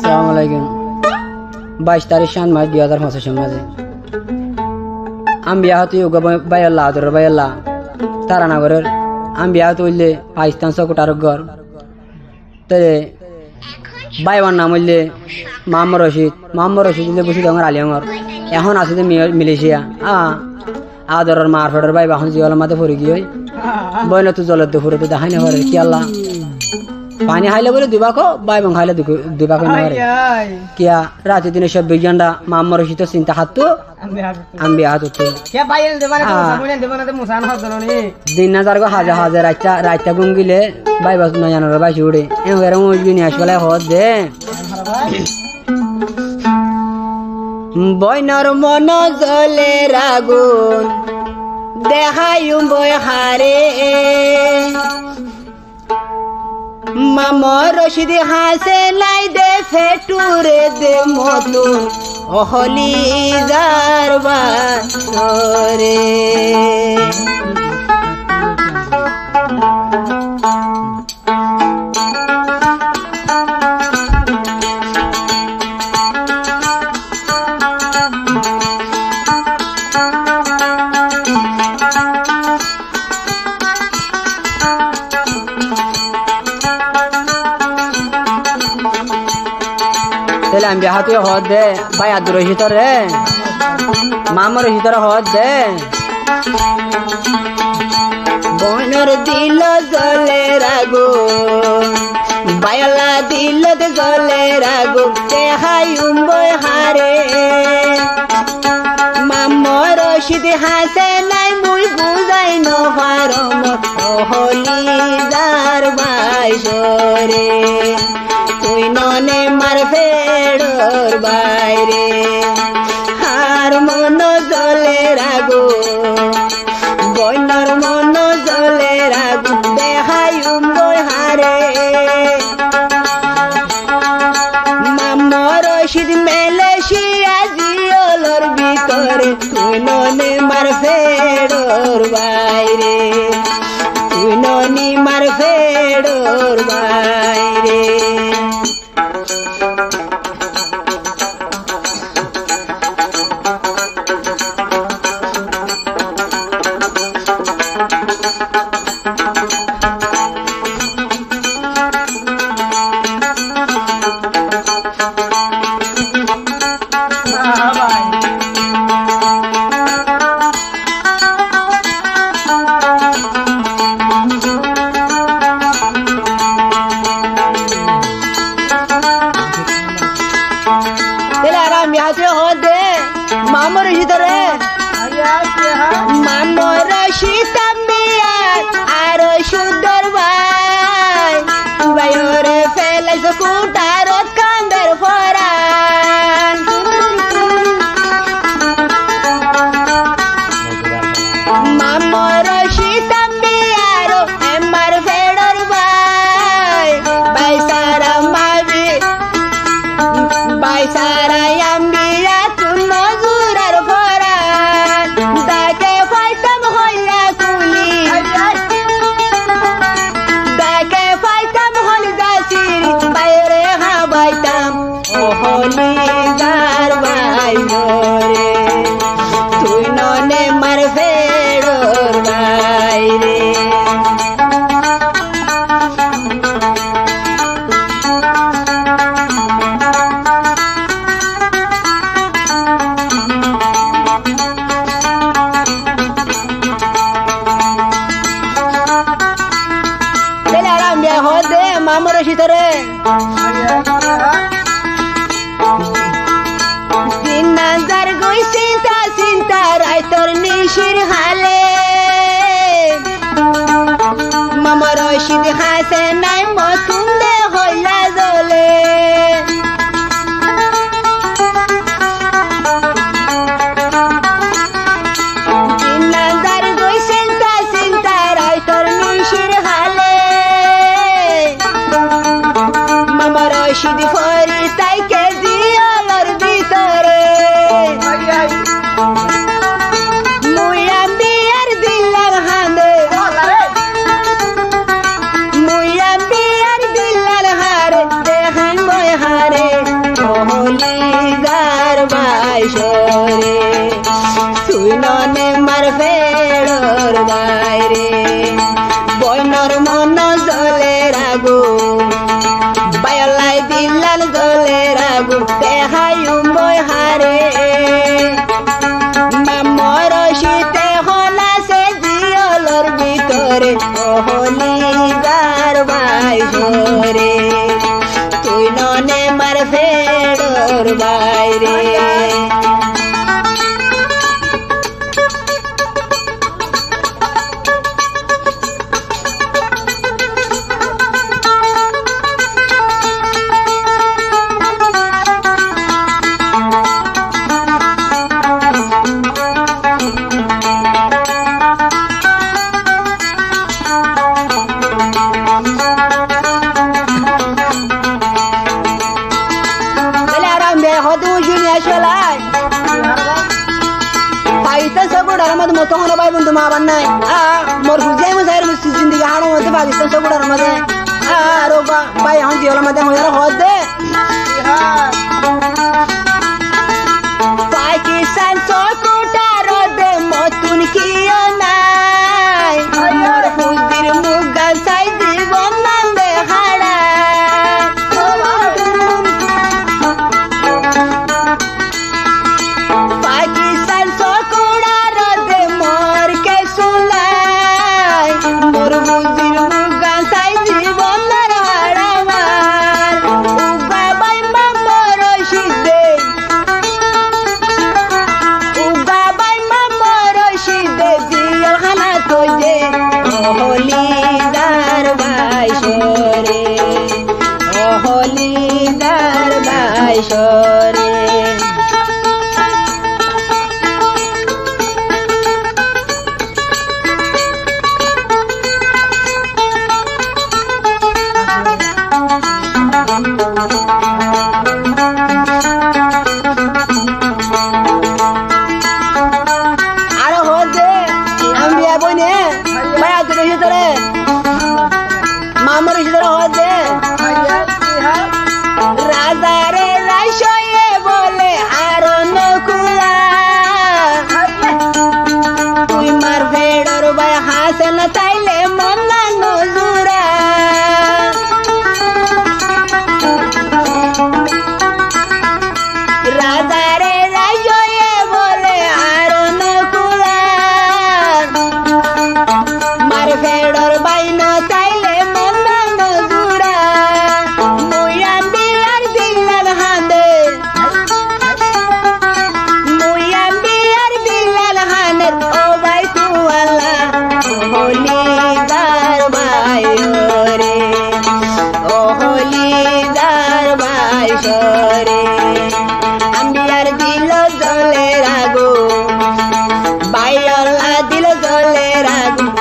আসসালামু আলাইকুম 22 তারিখ শান মাস 2025 মাঝে আমি বিয়া হতে বাইল্লা আদর বাইল্লা তারানগরের আমি বিয়া হতে হইলে পাকিস্তান চকুটার ঘর তে বাইবার নাম হইলে মোহাম্মদ রশিদ হইলে বসি আমার আলিয়াঙর এখন আছে যে মালয়েশিয়া আদরের মার ফেডার বাই এখন জিওলার মাঝে পড়ে গিয়ে বইলে তো জলের দুপুরে তো দেখাই না পারে কি আল্লাহ পানি খাইলে বলে দুবাকো বাইবং খাইলে দুবাকো না পারে কিয়া রাতে দিনে 24 ঘন্টা মোহাম্মদ রশিদ চিন্তা হাততো আমি হাত উঠতে দিন না যার হাজার হাজার রাইতা গুঙ্গিলে বাইবা না জানার বাইশি উড়ে এরকম নিয়ে আসবে হত দে বইনর মন জলে রাগুন দেখাইম বই হারে মামর রশিদ হাসে লাই দে ফেটুরে দে মতুন অহলি জারবা রে আমি বিহাতে হদ দে ভাই আদুর হিতরে মামর হিতরে হদ দে বনর দিল জলে রাগো বায়লা দিল জলে রাগো দেখাই উম্বই হারে মামর রশিদ হাসে নাই মুই বুঝাই নরম হলি যার বাইশরে তুই ননে মার ফেড়র বাইরে হার মন জলে রাগো বইনর মন জলে রাগো দেখাই উম্বই হারে মামর রশিদ মালয়েশিয়া জিওলর ভিতরে তুই ননে মার ফেড়র বাইরে তুই ননি মার ফেড়র বাইরে মামর হিতরে মামর শীতামিয়ার আর সুন্দর ভাই বাইরে ফেলাইছ কুটারত কান্দের ফরান মামর শীতামিয়ার এমার ফেডর ভাই বাইসারা মাবি বাইসারা আম্বিরা হলি যার বাইরে তুই ননে মার ফেড়র বাইরে আরাম বিয়া হদে মামর শীতরে নাজার গই চিন্তা চিন্তা রাইতর নিশির হালে মামর রশিদ হাসে নাই মতুন দে হইলা জলে নাজার গই চিন্তা চিন্তা রাইতর নিশির হালে মামর রশিদ ফরি তাইকে জিওলর ভিতরে মুয়া বিয়ার দিলাম হান্দে মুয়া বিয়ার দিলাম হারে দেখান বই হারে ফেডর বাইরে তখন ভাই বন্ধু মা আবার নাই মোর খুঁজে মুসাইর জিন্দিগি হাড়ের মধ্যে পাকিস্তান সবুড়ার মধ্যে আর ভাই এখন জিওর মধ্যে মজার হদ দে পাকিস্তান সকুটার দে মতুন কিও নাই মোর খুঁজির মুগা সাই জীবন নান্দে হাড়া পাকিস্তান সকুটার দে মোর কে সুলাই মোর খুঁজির মুগা সাই জীবন হাড়াবার উগা বাই মামর সিদ্ধে উগা বাই মামর সিদ্ধে জিয়াল খানা তোজে অহলিদার ভাই সরে অহলিদার ভাই সরে আরে হচ্ছে আমি বিয়া বইনে মায়া তুলে ভিতরে মামার ভিতরে হচ্ছে রাজারে রাইসয়ে বলে আর নকুলা তুই মার ভেড়র ভাই হাসে না তাইলে মন না নজুরা রাজারে রাইসয়ে বলে আর নকুলা মার ভেড়র ভাই না তাইলে মন না নজুরা মুইরান বিলার বিলাল হাঁদে মুইরান বিলার বিলাল হাঁদে ও ভাই তুয়ালা হলিদার ভাই রে ও হলিদার ভাই সরে আম্বিয়ার দিল জলে রাগো বাইরলা দিল জলে রাগো